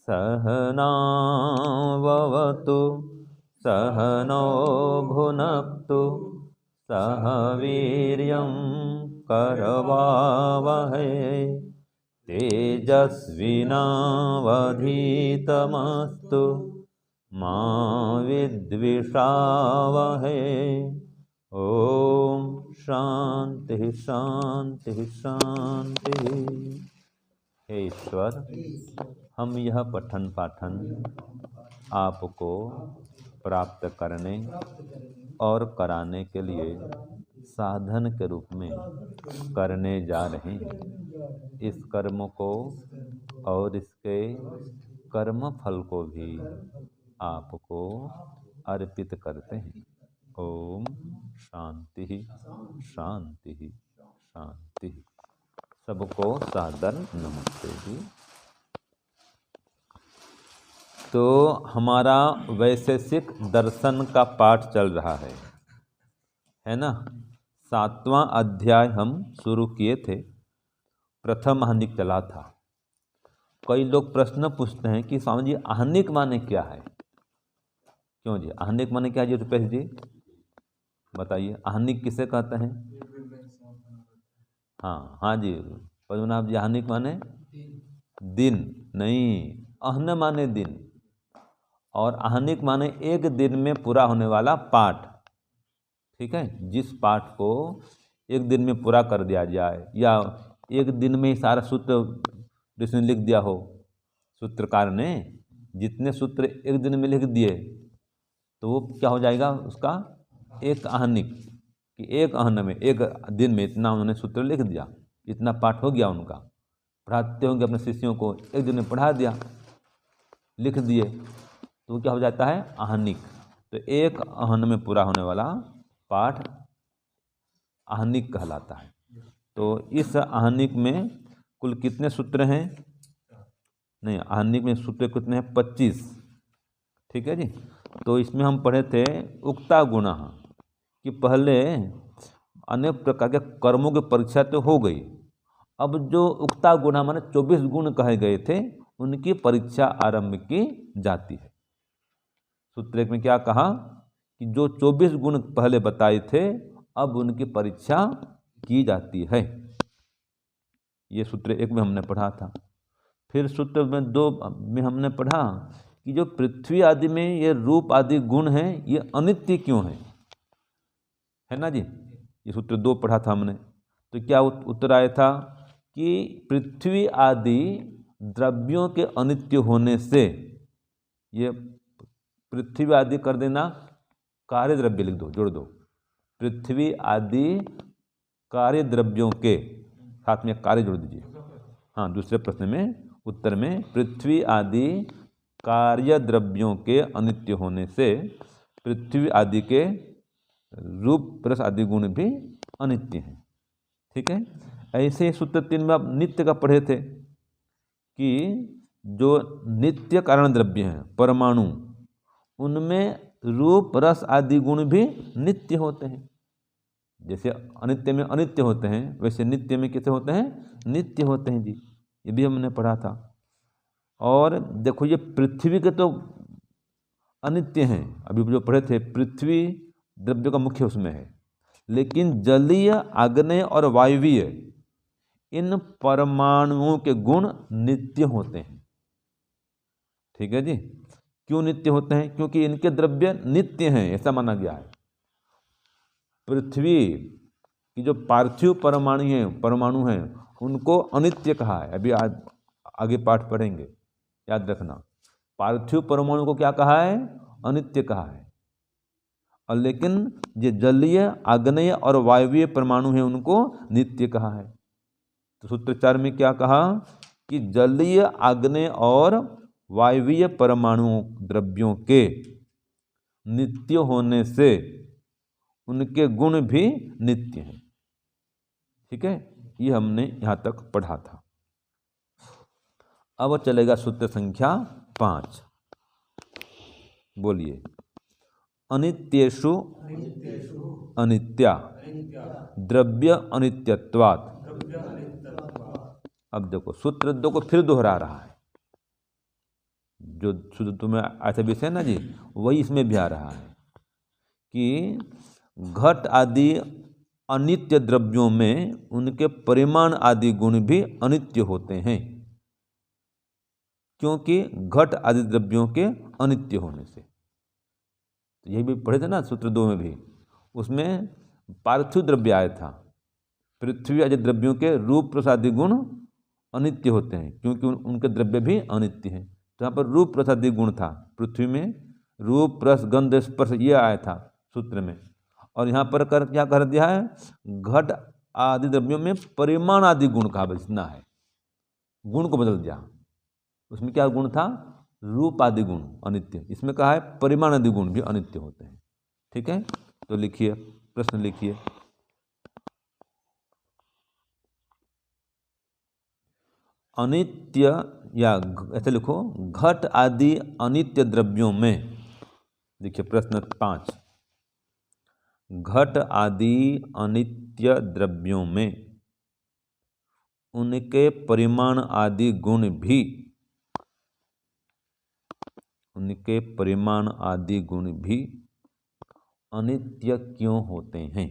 सहनाववतु सहनौ भुनक्तु सह वीर्यं करवावहै तेजस्विनावधीतमस्तु मा विद्विषावहै। ओम शांति शांति शांति। हे ईश्वर, हम यह पठन पाठन आपको प्राप्त करने और कराने के लिए साधन के रूप में करने जा रहे हैं। इस कर्म को और इसके कर्म फल को भी आपको अर्पित करते हैं। ओम शांति शांति शांति। सबको सादर नमस्ते जी। तो हमारा वैशेषिक दर्शन का पाठ चल रहा है ना। 7वां अध्याय हम शुरू किए थे, प्रथम आहनिक चला था। कई लोग प्रश्न पूछते हैं कि स्वामी जी आहनिक माने क्या है। क्यों जी आहनिक माने क्या जी? रुपेश जी बताइए, आहनिक किसे कहते हैं? हाँ जी पद्मनाभ जी, आहनिक माने दिन नहीं, आहन माने दिन, और आहनिक माने एक दिन में पूरा होने वाला पाठ। ठीक है, जिस पाठ को एक दिन में पूरा कर दिया जाए, या एक दिन में ही सारा सूत्र जिसने लिख दिया हो, सूत्रकार ने जितने सूत्र एक दिन में लिख दिए तो वो क्या हो जाएगा उसका? एक आहनिक। कि एक आहन में एक दिन में इतना उन्होंने सूत्र लिख दिया, इतना पाठ हो गया उनका। पढ़ाते होंगे अपने शिष्यों को, एक दिन में पढ़ा दिया, लिख दिए, तो वो क्या हो जाता है? आहनिक। तो एक आहन में पूरा होने वाला पाठ आहनिक कहलाता है। तो इस आहनिक में कुल कितने सूत्र हैं? नहीं, आहनिक में सूत्र कितने हैं? 25। ठीक है जी। तो इसमें हम पढ़े थे उक्ता गुण, कि पहले अनेक प्रकार के कर्मों की परीक्षा तो हो गई। अब जो उक्ता गुण माने 24 गुण कहे गए थे, उनकी परीक्षा आरंभ की जाती है। सूत्र एक में क्या कहा कि जो 24 गुण पहले बताए थे, अब उनकी परीक्षा की जाती है। ये सूत्र एक में हमने पढ़ा था। फिर सूत्र में 2 में हमने पढ़ा कि जो पृथ्वी आदि में ये रूप आदि गुण हैं, ये अनित्य क्यों हैं, है ना जी। ये सूत्र 2 पढ़ा था हमने। तो क्या उत्तर आया था कि पृथ्वी आदि द्रव्यों के अनित्य होने से, ये पृथ्वी आदि कर देना, कार्य द्रव्य लिख दो, जोड़ दो, पृथ्वी आदि कार्य द्रव्यों के साथ में कार्य जोड़ दीजिए। हाँ, दूसरे प्रश्न में उत्तर में पृथ्वी आदि कार्य द्रव्यों के अनित्य होने से पृथ्वी आदि के रूप रस आदि गुण भी अनित्य हैं। ठीक है, ऐसे ही सूत्र 3 में आप नित्य का पढ़े थे कि जो नित्य कारण द्रव्य हैं परमाणु, उनमें रूप रस आदि गुण भी नित्य होते हैं। जैसे अनित्य में अनित्य होते हैं, वैसे नित्य में कैसे होते हैं? नित्य होते हैं जी। ये भी हमने पढ़ा था। और देखो, ये पृथ्वी के तो अनित्य हैं, अभी जो पढ़े थे, पृथ्वी द्रव्य का मुख्य उसमें है, लेकिन जलीय, आग्नेय और वायवीय इन परमाणुओं के गुण नित्य होते हैं। ठीक है जी। क्यों नित्य होते हैं? क्योंकि इनके द्रव्य नित्य हैं, ऐसा माना गया है। पृथ्वी की जो पार्थिव परमाणु हैं उनको अनित्य कहा है। अभी आगे पाठ पढ़ेंगे, याद रखना। पार्थिव परमाणु को क्या कहा है? अनित्य कहा है। और लेकिन जो जलीय, आग्नेय और वायवीय परमाणु हैं उनको नित्य कहा है। तो सूत्र 4 में क्या कहा कि जलीय, आग्नेय और वायवीय परमाणु द्रव्यों के नित्य होने से उनके गुण भी नित्य हैं। ठीक है, ये हमने यहाँ तक पढ़ा था। अब चलेगा सूत्र संख्या 5। बोलिए। अनित्येषु अनित्या द्रव्य अनित्यत्वात्। अब देखो, सूत्र 2 को फिर दोहरा रहा है। जो शुद्ध में ऐसा विषय है ना जी, वही इसमें भी आ रहा है कि घट आदि अनित्य द्रव्यों में उनके परिमाण आदि गुण भी अनित्य होते हैं, क्योंकि घट आदि द्रव्यों के अनित्य होने से। तो यही भी पढ़े थे ना सूत्र 2 में भी, उसमें पार्थिव द्रव्य आया था, पृथ्वी आदि द्रव्यों के रूप रस आदि गुण अनित्य होते हैं, क्योंकि उनके द्रव्य भी अनित्य हैं। तो यहाँ पर रूप रस आदि गुण था, पृथ्वी में रूप रस गंध स्पर्श ये आया था सूत्र में, और यहाँ पर क्या कर दिया है, घट आदि द्रव्यों में परिमाण आदि गुण का बचना है, गुण को बदल दिया। उसमें क्या गुण था, रूप आदि गुण अनित्य, इसमें कहा है परिमाण आदि गुण भी अनित्य होते हैं। ठीक है, तो लिखिए, प्रश्न लिखिए। अनित्य, या ऐसे लिखो, घट आदि अनित्य द्रव्यों में, देखिए प्रश्न 5, घट आदि अनित्य द्रव्यों में उनके परिमाण आदि गुण भी, उनके परिमाण आदि गुण भी अनित्य क्यों होते हैं?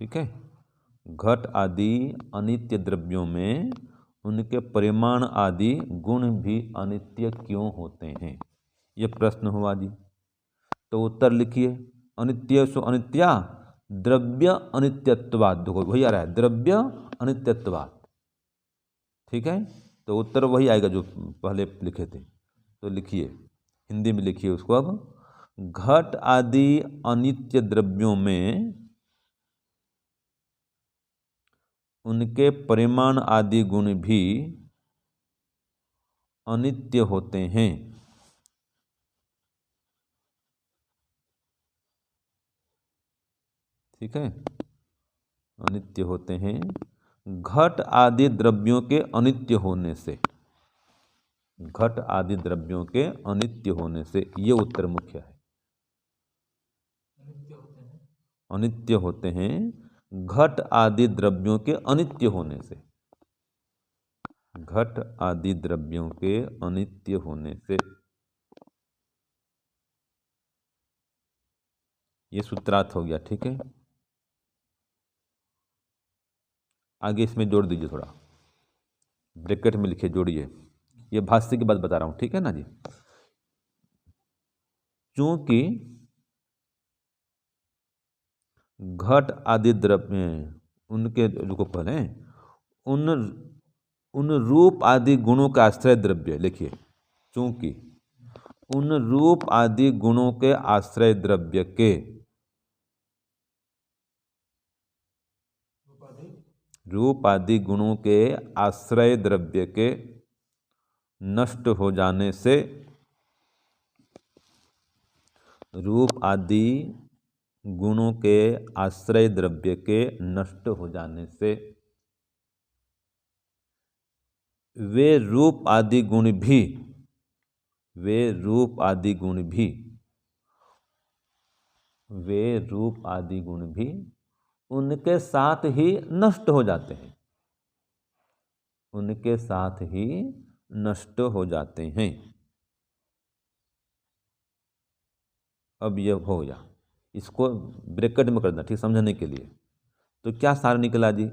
ठीक है, घट आदि अनित्य द्रव्यों में उनके परिमाण आदि गुण भी अनित्य क्यों होते हैं, ये प्रश्न हुआ जी। तो उत्तर लिखिए, अनित्य सो अनित्या द्रव्य अनित्यत्वात्, देखो वही आ रहा है, द्रव्य अनित्यत्वात्। ठीक है, तो उत्तर वही आएगा जो पहले लिखे थे। तो लिखिए, हिंदी में लिखिए उसको अब, घट आदि अनित्य द्रव्यों में उनके परिमाण आदि गुण भी अनित्य होते हैं। ठीक है, अनित्य होते हैं घट आदि द्रव्यों के अनित्य होने से, घट आदि द्रव्यों के अनित्य होने से, ये उत्तर मुख्य है। अनित्य होते हैं घट आदि द्रव्यों के अनित्य होने से, घट आदि द्रव्यों के अनित्य होने से, ये सूत्रार्थ हो गया। ठीक है, आगे इसमें जोड़ दीजिए, थोड़ा ब्रैकेट में लिखिए, जोड़िए, ये भाष्य की बात बता रहा हूं। ठीक है ना जी, चूंकि घट आदि द्रव्य उनके रुको पहले, उन रूप आदि गुणों का आश्रय द्रव्य, लिखिए, चूंकि उन रूप आदि गुणों के आश्रय द्रव्य के, रूप आदि गुणों के आश्रय द्रव्य के नष्ट हो जाने से, रूप आदि गुणों के आश्रय द्रव्य के नष्ट हो जाने से वे रूप आदि गुण भी, वे रूप आदि गुण भी, वे रूप आदि गुण भी उनके साथ ही नष्ट हो जाते हैं, उनके साथ ही नष्ट हो जाते हैं। अब यह हो गया, इसको ब्रैकेट में कर देना, ठीक समझने के लिए। तो क्या सार निकला जी,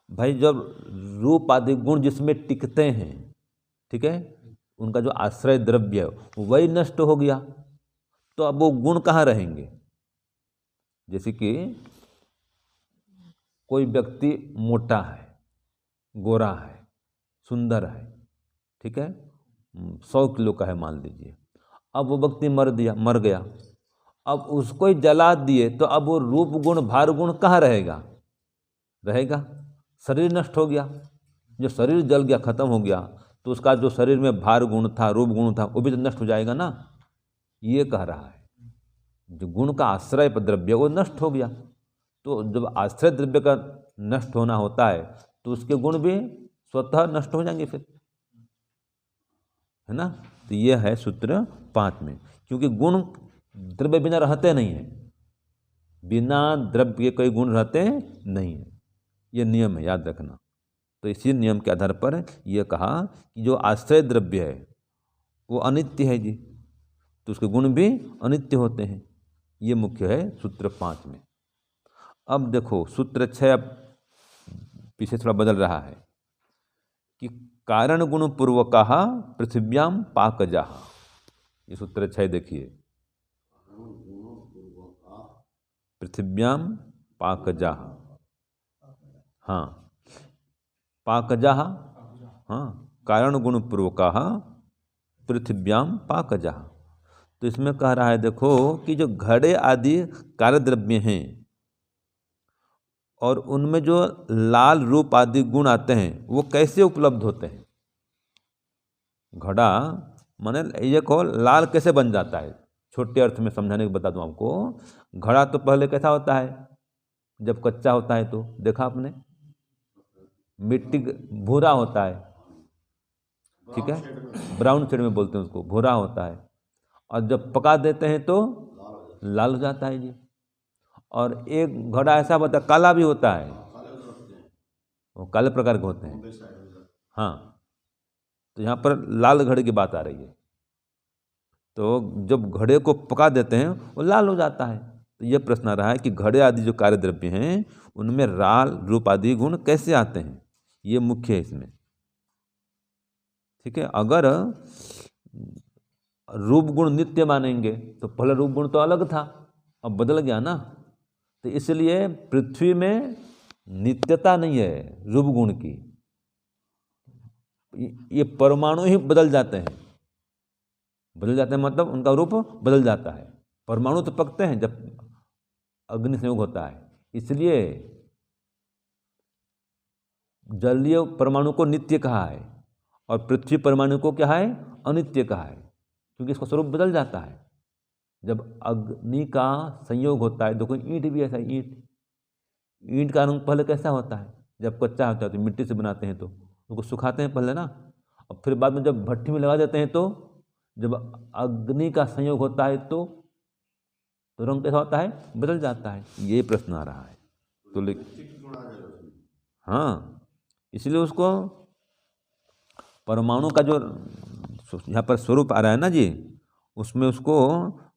भाई जब रूप आदि गुण जिसमें टिकते हैं, ठीक है, उनका जो आश्रय द्रव्य है वही नष्ट हो गया, तो अब वो गुण कहाँ रहेंगे? जैसे कि कोई व्यक्ति मोटा है, गोरा है, सुंदर है, ठीक है, 100 किलो का है मान लीजिए, अब वो व्यक्ति मर गया, अब उसको ही जला दिए, तो अब वो रूप गुण भार गुण कहाँ रहेगा? रहेगा, शरीर नष्ट हो गया, जो शरीर जल गया, खत्म हो गया, तो उसका जो शरीर में भार गुण था, रूप गुण था, वो भी तो नष्ट हो जाएगा ना। ये कह रहा है, जो गुण का आश्रय द्रव्य वो नष्ट हो गया, तो जब आश्रय द्रव्य का नष्ट होना होता है तो उसके गुण भी स्वतः नष्ट हो जाएंगे फिर, है ना। तो ये है सूत्र 5 में, क्योंकि गुण द्रव्य बिना रहते नहीं है, बिना द्रव्य के कोई गुण रहते नहीं है। ये नियम है, याद रखना। तो इसी नियम के आधार पर यह कहा कि जो आश्रय द्रव्य है वो अनित्य है जी, तो उसके गुण भी अनित्य होते हैं। ये मुख्य है सूत्र 5 में। अब देखो सूत्र 6 अब पीछे थोड़ा बदल रहा है कि कारण गुण पूर्वकाः पृथिव्याम पाकजाः। ये सूत्र 6 देखिए, पृथिव्याम पाकजाः। हाँ, पाकजाः, हाँ, कारण गुण पूर्वकाः पृथिव्याम पाकजाः। तो इसमें कह रहा है देखो कि जो घड़े आदि कार्य द्रव्य हैं और उनमें जो लाल रूप आदि गुण आते हैं वो कैसे उपलब्ध होते हैं। घड़ा माने ये कहो लाल कैसे बन जाता है, छोटे अर्थ में समझाने को बता दूं आपको। घड़ा तो पहले कैसा होता है, जब कच्चा होता है तो देखा आपने, मिट्टी भूरा होता है, ठीक है, ब्राउन शेड में बोलते हैं उसको, भूरा होता है। और जब पका देते हैं तो लाल हो जाता है जी। और एक घड़ा ऐसा होता है काला भी होता है, वो काले प्रकार के होते हैं। हाँ, तो यहाँ पर लाल घड़े की बात आ रही है। तो जब घड़े को पका देते हैं वो लाल हो जाता है। तो ये प्रश्न आ रहा है कि घड़े आदि जो कार्य द्रव्य हैं उनमें लाल रूप आदि गुण कैसे आते हैं, ये मुख्य है इसमें, ठीक है। अगर रूप गुण नित्य मानेंगे तो पहले रूप गुण तो अलग था, अब बदल गया ना। तो इसलिए पृथ्वी में नित्यता नहीं है रूप गुण की, ये परमाणु ही बदल जाते हैं। बदल जाते हैं मतलब उनका रूप बदल जाता है। परमाणु तो पकते हैं जब अग्नि संयोग होता है, इसलिए जलीय परमाणु को नित्य कहा है और पृथ्वी परमाणु को क्या है, अनित्य कहा है, क्योंकि इसका स्वरूप बदल जाता है जब अग्नि का संयोग होता है। देखो ईंट भी ऐसा, ईंट का रंग पहले कैसा होता है, जब कच्चा होता है तो मिट्टी से बनाते हैं तो उसको सुखाते हैं पहले ना, और फिर बाद में जब भट्टी में लगा देते हैं तो जब अग्नि का संयोग होता है तो रंग कैसा होता है, बदल जाता है। ये प्रश्न आ रहा है तो हाँ, इसलिए उसको परमाणु का जो यहाँ पर स्वरूप आ रहा है ना जी, उसमें उसको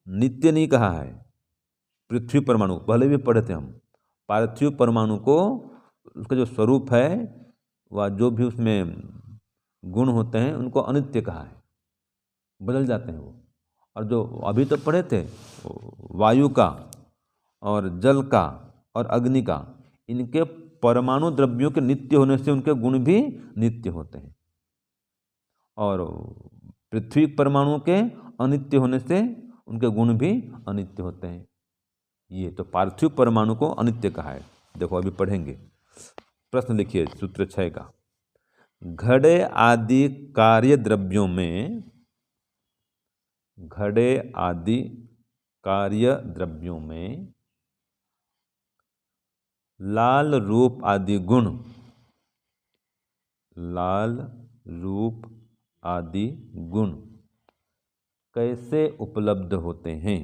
नित्य नहीं कहा है। पृथ्वी परमाणु पहले भी पढ़े थे हम, पार्थिव परमाणु को उसका जो स्वरूप है वह जो भी उसमें गुण होते हैं उनको अनित्य कहा है, बदल जाते हैं वो। और जो अभी तो पढ़े थे वायु का और जल का और अग्नि का, इनके परमाणु द्रव्यों के नित्य होने से उनके गुण भी नित्य होते हैं, और पृथ्वी परमाणु के अनित्य होने से उनके गुण भी अनित्य होते हैं। ये तो पार्थिव परमाणु को अनित्य कहा है। देखो अभी पढ़ेंगे, प्रश्न लिखिए सूत्र 6 का। घड़े आदि कार्य द्रव्यों में, घड़े आदि कार्य द्रव्यों में लाल रूप आदि गुण, लाल रूप आदि गुण कैसे उपलब्ध होते हैं।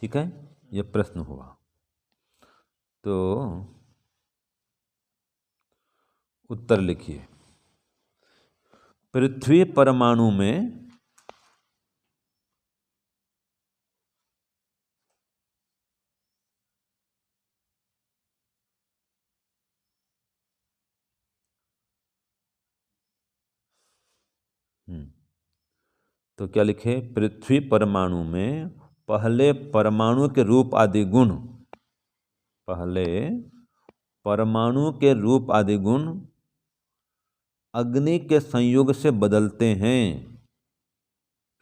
ठीक है, यह प्रश्न हुआ। तो उत्तर लिखिए। पृथ्वी परमाणु में तो क्या लिखे, पृथ्वी परमाणु में पहले परमाणु के रूप आदि गुण, पहले परमाणु के रूप आदि गुण अग्नि के संयोग से बदलते हैं।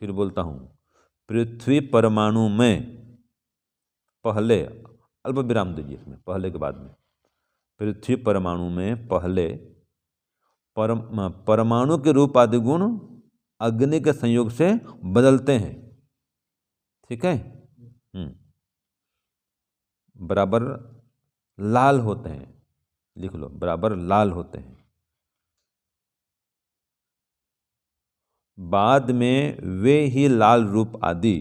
फिर बोलता हूँ, पृथ्वी परमाणु में पहले, अल्प विराम दीजिए इसमें पहले के बाद में, पृथ्वी परमाणु में पहले परमाणु के रूप आदि गुण अग्नि के संयोग से बदलते हैं। ठीक है, बराबर लाल होते हैं, लिख लो, बराबर लाल होते हैं। बाद में वे ही लाल रूप आदि,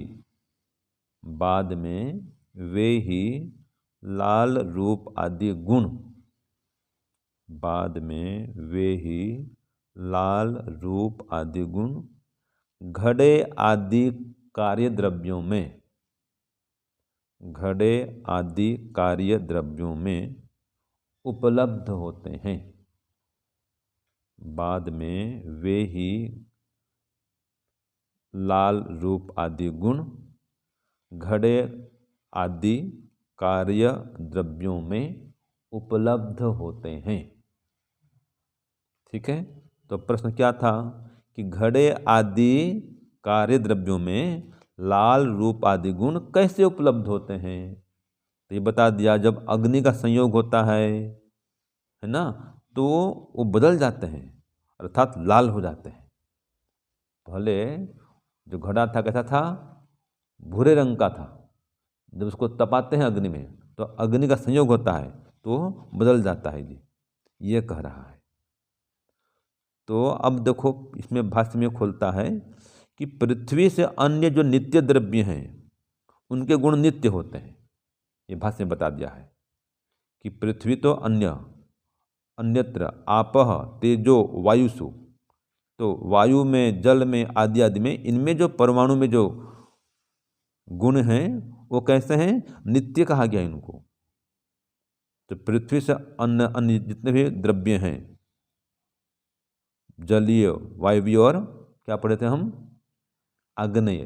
बाद में वे ही लाल रूप आदि गुण, बाद में वे ही लाल रूप आदि गुण घड़े आदि कार्य द्रव्यों में, घड़े आदि कार्य द्रव्यों में उपलब्ध होते हैं। बाद में वे ही लाल रूप आदि गुण घड़े आदि कार्य द्रव्यों में उपलब्ध होते हैं। ठीक है, तो प्रश्न क्या था कि घड़े आदि कार्य द्रव्यों में लाल रूप आदि गुण कैसे उपलब्ध होते हैं। तो ये बता दिया, जब अग्नि का संयोग होता है ना, तो वो बदल जाते हैं, अर्थात लाल हो जाते हैं। पहले जो घड़ा था कैसा था, भूरे रंग का था। जब उसको तपाते हैं अग्नि में तो अग्नि का संयोग होता है तो बदल जाता है जी, ये कह रहा है। तो अब देखो इसमें भाष्य में खोलता है कि पृथ्वी से अन्य जो नित्य द्रव्य हैं उनके गुण नित्य होते हैं। ये भाष्य में बता दिया है कि पृथ्वी तो अन्यत्र आपह तेजो वायुषु, तो वायु में, जल में, आदि आदि में, इनमें जो परमाणु में जो गुण हैं वो कैसे हैं, नित्य कहा गया इनको। तो पृथ्वी से अन्य जितने भी द्रव्य हैं, जलीय, वायवीय और क्या पढ़े थे हम, आग्नेय,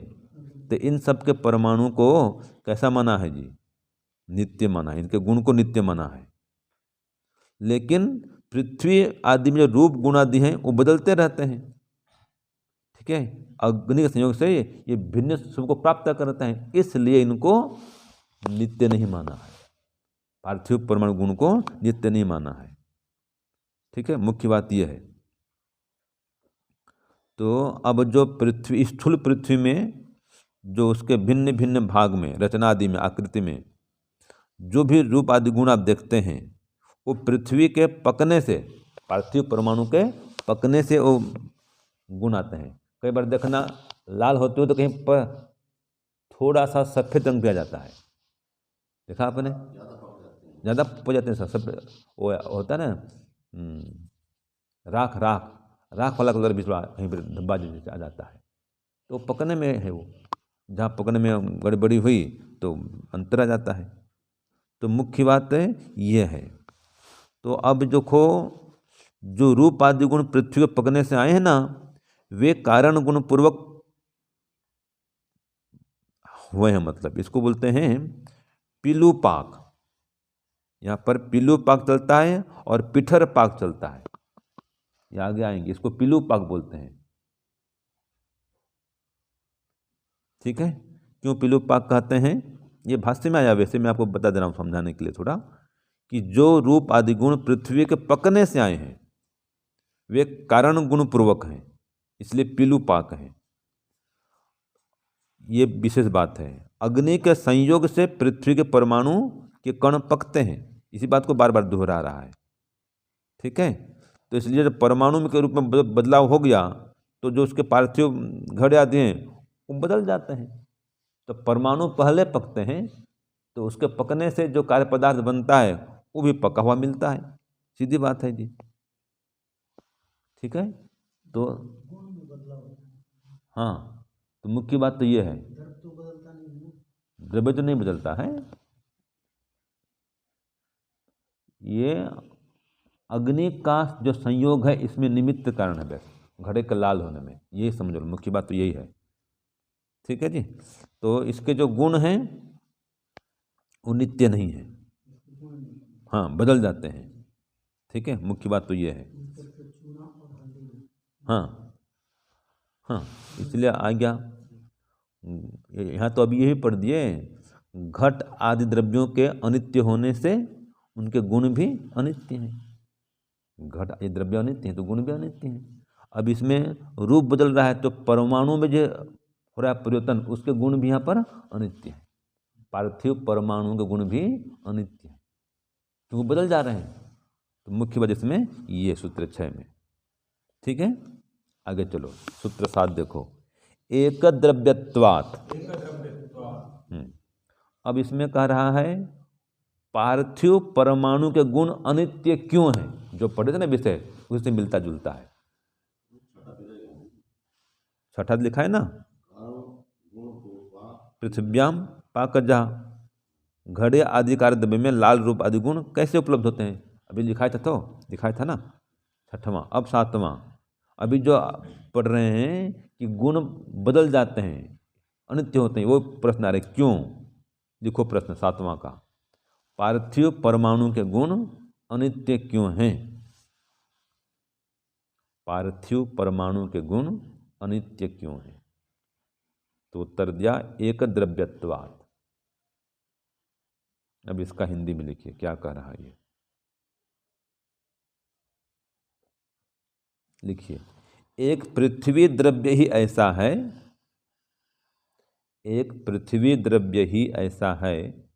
तो इन सब के परमाणु को कैसा माना है जी, नित्य माना है, इनके गुण को नित्य माना है। लेकिन पृथ्वी आदि में जो रूप गुण आदि हैं वो बदलते रहते हैं। ठीक है, अग्नि के संयोग से ये भिन्न सुख को प्राप्त करते हैं, इसलिए इनको नित्य नहीं माना है, पार्थिव परमाणु गुण को नित्य नहीं माना है। ठीक है, मुख्य बात यह है। तो अब जो पृथ्वी, स्थूल पृथ्वी में जो उसके भिन्न भिन्न भाग में, रचना आदि में, आकृति में जो भी रूप आदि गुण आप देखते हैं वो पृथ्वी के पकने से, पार्थिव परमाणु के पकने से वो गुण आते हैं। कई बार देखना लाल होते हो तो कहीं पर थोड़ा सा सफ़ेद रंग भी आ जाता है, देखा आपने, ज़्यादा पड़ जाते हैं सफ़ेद, वो होता है ना राख राख राख वाला कलर भी थोड़ा कहीं पर धब्बा जैसे आ जाता है, तो पकने में है वो, जहाँ पकने में गड़बड़ी हुई तो अंतर आ जाता है। तो मुख्य बात है ये है। तो अब देखो जो रूप आदि गुण पृथ्वी के पकने से आए हैं ना, वे कारण गुण पूर्वक हुए हैं, मतलब इसको बोलते हैं पीलू पाक। यहाँ पर पीलू पाक चलता है और पिठर पाक चलता है, ये आगे आएंगे, इसको पीलू पाक बोलते हैं। ठीक है, क्यों पीलू पाक कहते हैं, ये भाष्य में आया, वैसे मैं आपको बता दे रहा हूँ समझाने के लिए थोड़ा, कि जो रूप आदि गुण पृथ्वी के पकने से आए हैं वे कारण गुण पूर्वक हैं, इसलिए पीलू पाक हैं। ये विशेष बात है। अग्नि के संयोग से पृथ्वी के परमाणु के कण पकते हैं, इसी बात को बार बार दोहरा रहा है। ठीक है, तो इसलिए जब परमाणु के रूप में बदलाव हो गया तो जो उसके पार्थिव घड़े आदि हैं वो बदल जाते हैं। तो परमाणु पहले पकते हैं तो उसके पकने से जो कार्य पदार्थ बनता है वो भी पका हुआ मिलता है, सीधी बात है जी। ठीक है, तो हाँ, तो मुख्य बात तो ये है, द्रव्य तो नहीं बदलता है, ये अग्नि का जो संयोग है इसमें निमित्त कारण है बस घड़े के लाल होने में, यही समझ लो, मुख्य बात तो यही है। ठीक है जी, तो इसके जो गुण हैं वो नित्य नहीं है, हाँ बदल जाते हैं। ठीक है, मुख्य बात तो ये है। हाँ हाँ, इसलिए आ गया यहाँ, तो अभी यही पढ़ दिए, घट आदि द्रव्यों के अनित्य होने से उनके गुण भी अनित्य हैं। घट आदि द्रव्य अनित्य हैं तो गुण भी अनित्य हैं। अब इसमें रूप बदल रहा है तो परमाणु में जो हो रहा है परिवर्तन, उसके गुण भी यहाँ पर अनित्य हैं। पार्थिव परमाणु के गुण भी अनित्य हैं क्योंकि बदल जा रहे हैं। तो मुख्य वजह इसमें ये सूत्र 6 में। ठीक है, आगे चलो, सूत्र 7 देखो, एक द्रव्यत्वात्। अब इसमें कह रहा है पार्थिव परमाणु के गुण अनित्य क्यों हैं। जो पढ़े थे ना विषय, उससे मिलता जुलता है। छठा लिखा है ना, पृथिव्याम पाकजा, घड़े आदि कार्य द्रव्य में लाल रूप आदि गुण कैसे उपलब्ध होते हैं। अभी लिखाया था, तो दिखाया था ना छठवां। अब सातवां, अभी जो पढ़ रहे हैं कि गुण बदल जाते हैं, अनित्य होते हैं, वो प्रश्न आ रहे क्यों। देखो प्रश्न सातवां का, पार्थिव परमाणु के गुण अनित्य क्यों हैं। पार्थिव परमाणु के गुण अनित्य क्यों हैं। तो उत्तर दिया एक द्रव्यत्वात्। अब इसका हिंदी में लिखिए क्या कह रहा है ये, लिखिए। एक पृथ्वी द्रव्य ही ऐसा है, एक पृथ्वी द्रव्य ही ऐसा है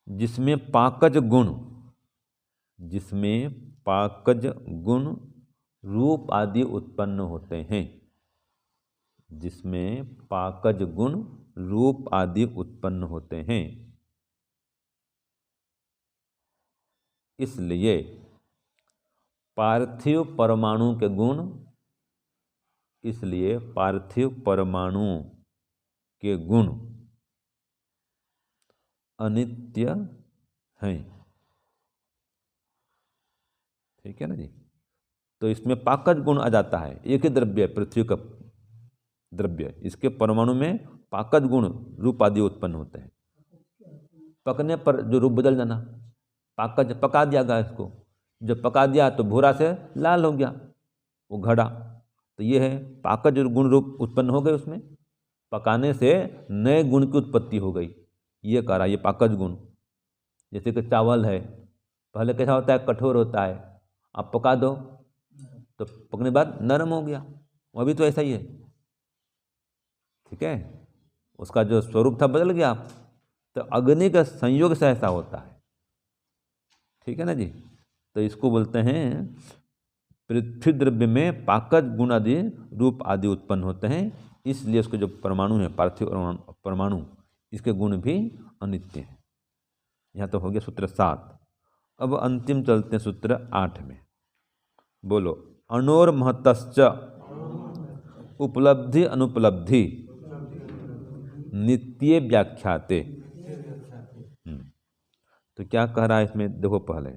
जिसमें पाकज गुण, जिसमें पाकज गुण रूप आदि उत्पन्न होते हैं, जिसमें पाकज गुण रूप आदि उत्पन्न होते हैं। इसलिए पार्थिव परमाणु के गुण, इसलिए पार्थिव परमाणु के गुण अनित्य हैं। ठीक है ना जी। तो इसमें पाकज गुण आ जाता है, एक ही द्रव्य पृथ्वी का द्रव्य, इसके परमाणु में पाकज गुण रूप आदि उत्पन्न होते हैं। पकने पर जो रूप बदल जाना, पाकज पका दिया गया इसको, जब पका दिया तो भूरा से लाल हो गया वो घड़ा। तो ये है पाकज गुण रूप उत्पन्न हो गए, उसमें पकाने से नए गुण की उत्पत्ति हो गई। ये कह रहा ये पाकज गुण। जैसे कि चावल है, पहले कैसा होता है, कठोर होता है, आप पका दो तो पकने के बाद नरम हो गया, वो भी तो ऐसा ही है। ठीक है, उसका जो स्वरूप था बदल गया। तो अग्नि का संयोग से ऐसा होता है। ठीक है ना जी। तो इसको बोलते हैं पृथ्वी द्रव्य में पाकज गुण आदि रूप आदि उत्पन्न होते हैं, इसलिए उसके जो परमाणु है, पार्थिव परमाणु, इसके गुण भी अनित्य हैं। यहाँ तो हो गया सूत्र 7। अब अंतिम चलते हैं सूत्र 8 में। बोलो, अणोर महतश्च उपलब्धि अनुपलब्धि नित्य व्याख्याते। तो क्या कह रहा है इसमें, देखो पहले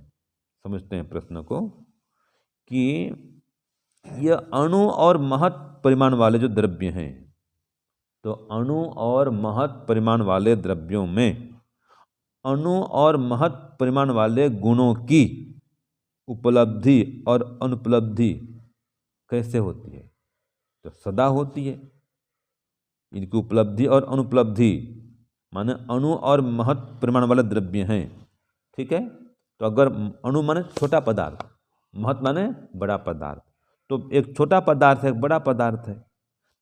समझते हैं प्रश्न को, कि यह अणु और महत परिमाण वाले जो द्रव्य हैं, तो अणु और महत परिमाण वाले द्रव्यों में अणु और महत परिमाण वाले गुणों की उपलब्धि और अनुपलब्धि कैसे होती है। तो सदा होती है। इनकी उपलब्धि और अनुपलब्धि माने अणु और महत परिमाण वाले द्रव्य हैं। ठीक है, तो अगर अणु माने छोटा पदार्थ, महत माने बड़ा पदार्थ, तो एक छोटा पदार्थ है, एक बड़ा पदार्थ है।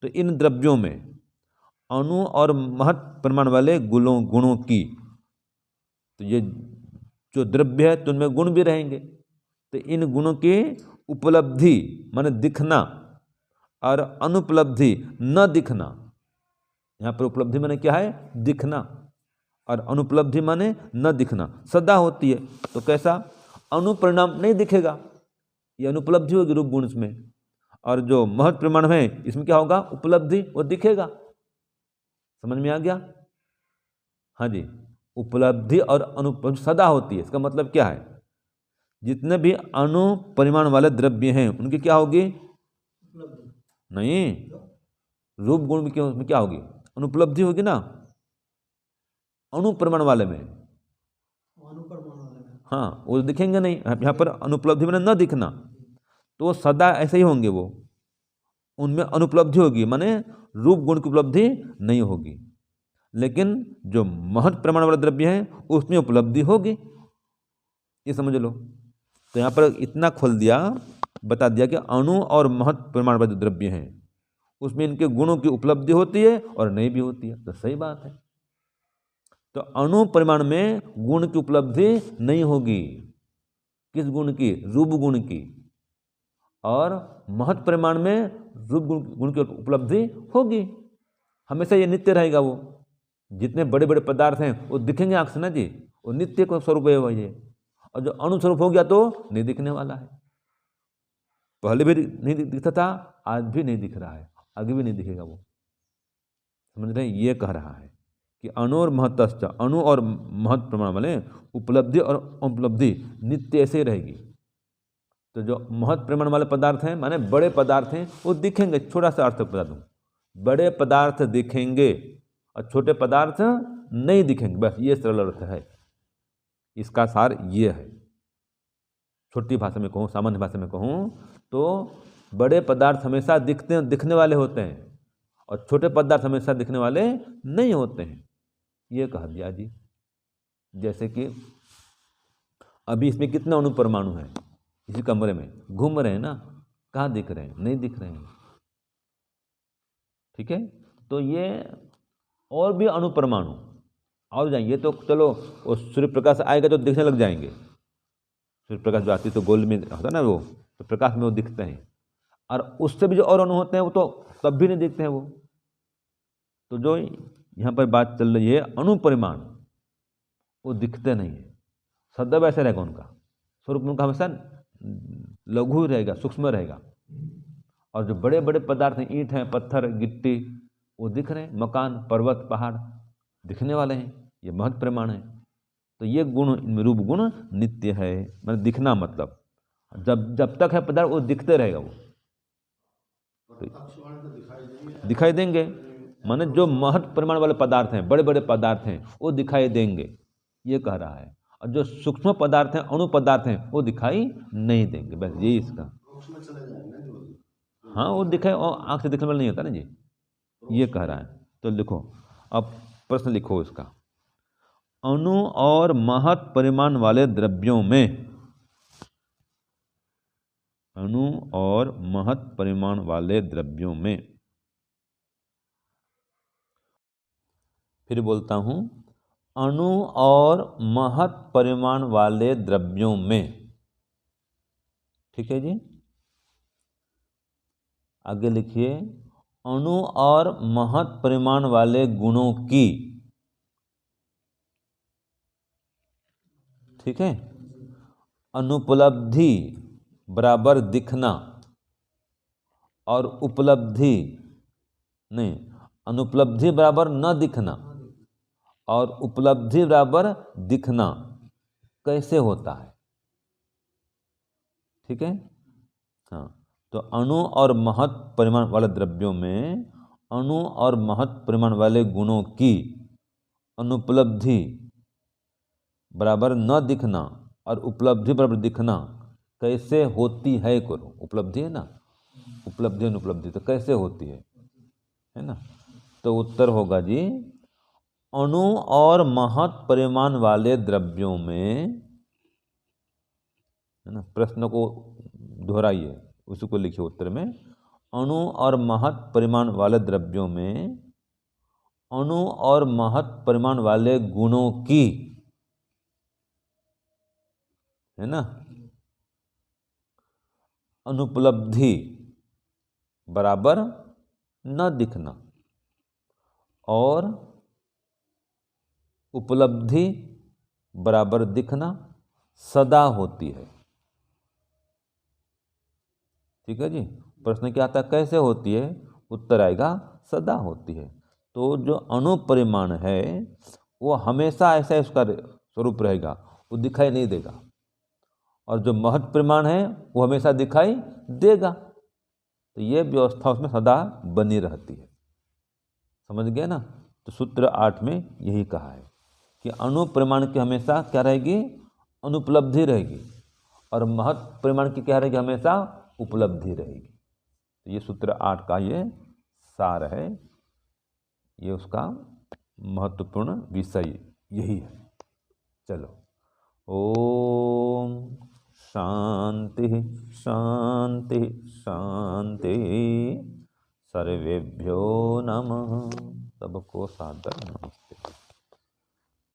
तो इन द्रव्यों में अणु और महत परिमाण वाले गुणों की, तो ये जो द्रव्य है तो उनमें गुण भी रहेंगे। तो इन गुणों की उपलब्धि माने दिखना और अनुपलब्धि न दिखना। यहाँ पर उपलब्धि माने क्या है, दिखना, और अनुपलब्धि माने न दिखना, सदा होती है। तो कैसा, अनुपरिणाम नहीं दिखेगा, ये अनुपलब्धि होगी रूप गुण में। और जो महत प्रमाण है इसमें क्या होगा, उपलब्धि, वो दिखेगा। समझ में आ गया। हाँ जी, उपलब्धि और अनुपलब्धि सदा होती है। इसका मतलब क्या है, जितने भी अणु परिमाण वाले द्रव्य हैं उनकी क्या होगी, नहीं, रूप गुण में क्यों, क्या होगी, अनुपलब्धि होगी ना। अणु परिमाण वाले में, हाँ, वो दिखेंगे नहीं। यहाँ पर अनुपलब्धि में न दिखना, तो वो सदा ऐसे ही होंगे, वो उनमें अनुपलब्धि होगी, माने रूप गुण की उपलब्धि नहीं होगी। लेकिन जो महत प्रमाण वाला द्रव्य है उसमें उपलब्धि होगी, ये समझ लो। तो यहाँ पर इतना खोल दिया, बता दिया कि अणु और महत प्रमाण वाले द्रव्य हैं उसमें इनके गुणों की उपलब्धि होती है और नहीं भी होती है। तो सही बात है। तो अणु परिमाण में गुण की उपलब्धि नहीं होगी। किस गुण की, रूप गुण की। और महत् परिमाण में रूप गुण की उपलब्धि होगी। हमेशा ये नित्य रहेगा। वो जितने बड़े बड़े पदार्थ हैं वो दिखेंगे आँख से ना जी, वो नित्य को स्वरूप है वो ये। और जो अणुस्वरूप हो गया तो नहीं दिखने वाला है। पहले भी नहीं दिखता था, आज भी नहीं दिख रहा है, आगे भी नहीं दिखेगा वो। समझ रहे हैं? ये कह रहा है कि अणु और महत्तश्च, अणु और महत् प्रमाण वाले उपलब्धि और उपलब्धि नित्य ऐसे ही रहेगी। तो जो महत् प्रमाण वाले पदार्थ हैं माने बड़े पदार्थ हैं वो दिखेंगे। छोटा सा अर्थ बता दूं, बड़े पदार्थ दिखेंगे और छोटे पदार्थ नहीं दिखेंगे, बस ये सरल अर्थ है। इसका सार ये है। छोटी भाषा में कहूँ, सामान्य भाषा में कहूँ तो बड़े पदार्थ हमेशा दिखने वाले होते हैं और छोटे पदार्थ हमेशा दिखने वाले नहीं होते हैं। ये कह दिया जी। जैसे कि अभी इसमें कितने अणु परमाणु हैं, इसी कमरे में घूम रहे हैं ना, कहाँ दिख रहे हैं? नहीं दिख रहे हैं। ठीक है, तो ये और भी अणु परमाणु और जाएंगे तो चलो वो सूर्य प्रकाश आएगा तो दिखने लग जाएंगे। सूर्य प्रकाश जो आती तो गोल्ड में होता है ना, वो तो प्रकाश में वो दिखते हैं। और उससे भी जो और अणु होते हैं वो तो तब भी नहीं दिखते हैं वो। तो जो यहाँ पर बात चल रही है अणु परिमाण, वो दिखते नहीं है, सदैव ऐसे रहेगा उनका स्वरूप, उनका हमेशा लघु रहेगा, सूक्ष्म रहेगा। और जो बड़े बड़े पदार्थ हैं, ईंट हैं, पत्थर, गिट्टी, वो दिख रहे हैं, मकान, पर्वत, पहाड़ दिखने वाले हैं, ये महत् प्रमाण है। तो ये गुण, इनमें रूप गुण नित्य है। मतलब दिखना मतलब जब तक है पदार्थ वो दिखते रहेगा। वो तो दिखाई देंगे, माने जो महत् परिमाण वाले पदार्थ हैं, बड़े बड़े पदार्थ हैं, वो दिखाई देंगे, ये कह रहा है। और जो सूक्ष्म पदार्थ हैं, अणु पदार्थ हैं, वो दिखाई नहीं देंगे। बस यही इसका, हाँ वो दिखाई और आँख से दिखने वाला नहीं होता ना जी, ये कह रहा है। तो लिखो, अब प्रश्न लिखो इसका। अणु और महत् परिमाण वाले द्रव्यों में, अणु और महत् परिमाण वाले द्रव्यों में, फिर बोलता हूं, अणु और महत् परिमाण वाले द्रव्यों में। ठीक है जी, आगे लिखिए, अणु और महत् परिमाण वाले गुणों की, ठीक है, अनुपलब्धि बराबर दिखना और उपलब्धि नहीं, अनुपलब्धि बराबर न दिखना और उपलब्धि बराबर दिखना कैसे होता है? ठीक है, हाँ। तो अणु और महत् परिमाण वाले द्रव्यों में अणु और महत् परिमाण वाले गुणों की अनुपलब्धि बराबर न दिखना और उपलब्धि बराबर दिखना कैसे होती है? करो, उपलब्धि है ना, उपलब्धि अनुपलब्धि तो कैसे होती है ना? तो उत्तर होगा जी, अणु और महत् परिमाण वाले द्रव्यों में, है ना, प्रश्न को दोहराइए, उसी को लिखिए उत्तर में। अणु और महत् परिमाण वाले द्रव्यों में अणु और महत् परिमाण वाले गुणों की, है ना, अनुपलब्धि बराबर न दिखना और उपलब्धि बराबर दिखना सदा होती है। ठीक है जी, प्रश्न क्या आता है? कैसे होती है? उत्तर आएगा सदा होती है। तो जो अणु परिमाण है वो हमेशा ऐसा उसका स्वरूप रहेगा, वो दिखाई नहीं देगा। और जो महत् परिमाण है वो हमेशा दिखाई देगा। तो ये व्यवस्था उसमें सदा बनी रहती है। समझ गए ना? तो सूत्र 8 में यही कहा है कि अणु परिमाण की हमेशा क्या रहेगी? अनुपलब्धि रहेगी, और महत् परिमाण की क्या रहेगी? हमेशा उपलब्धि रहेगी। तो ये सूत्र 8 का ये सार है, ये उसका महत्वपूर्ण विषय यही है। चलो, ओम शांति शांति शांति। सर्वेभ्यो नमः। सबको सादर नमस्कार।